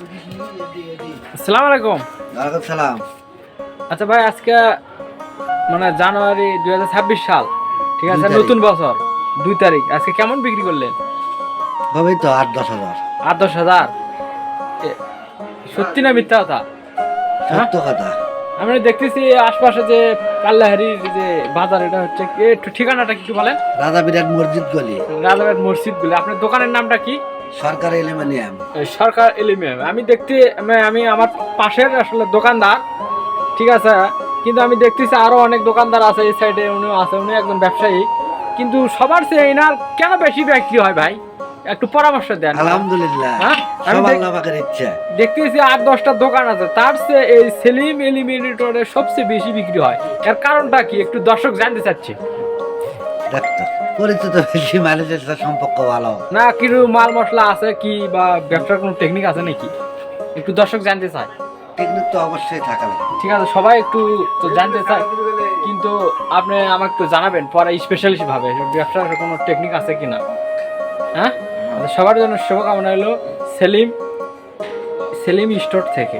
আসসালামু আলাইকুম। ওয়ালাইকুম সালাম। আচ্ছা ভাই, আজকে মানে জানুয়ারি 2026 সাল, ঠিক আছে, 2 তারিখ। নতুন বছর 2 তারিখ। আজকে কেমন বিক্রি করলেন? হবেই তো 8-10 হাজার। 8-10 হাজার? সত্যি না মিথ্যা কথা? হ্যাঁ, সত্য কথা। আমরা দেখতেছি আশপাশে যে কাল্লাহারির যে বাজার, এটা হচ্ছে কি, একটু ঠিকানাটা একটু বলেন। রাজা বিরাট মসজিদ গলি, রাজাবাদ মসজিদ বলে আপনার দোকানের নামটা কি? সরকারি অ্যালুমিনিয়াম। সরকার এলিমিয়াম। আমি দেখতে আমি আমার পাশের আসলে দোকানদার, ঠিক আছে, কিন্তু আমি দেখতেছি আরো অনেক দোকানদার আছে এই সাইডে, উনিও আছে, উনি একজন ব্যবসায়ী, কিন্তু সবার চেয়ে এনার কেন বেশি বিক্রি হয় ভাই? একটু পরামর্শ দেন। আলহামদুলিল্লাহ, হ্যাঁ, সব আল্লাহ পাকের ইচ্ছা। দেখতেছি 8-10টা দোকান আছে, তার চেয়ে এই সেলিম এলিমিনেটরের সবচেয়ে বেশি বিক্রি হয়। এর কারণটা কি একটু দর্শক জানতে চাচ্ছে। দেখতো পরিচিত বেশি, মানুষের সাথে সম্পর্ক ভালো। না কিছু মাল মশলা আছে কি, বা ব্যবসার কোনো টেকনিক আছে নাকি, একটু দর্শক জানতে চায়। টেকনিক তো অবশ্যই থাকা লাগে। ঠিক আছে, সবাই একটু তো জানতে চায়, কিন্তু আপনি আমাকে একটু জানাবেন পরে স্পেশালিস্ট ভাবে ব্যবসার কোনো টেকনিক আছে কিনা। হ্যাঁ, সবার জন্য শুভকামনা হলো সেলিম স্টোর থেকে।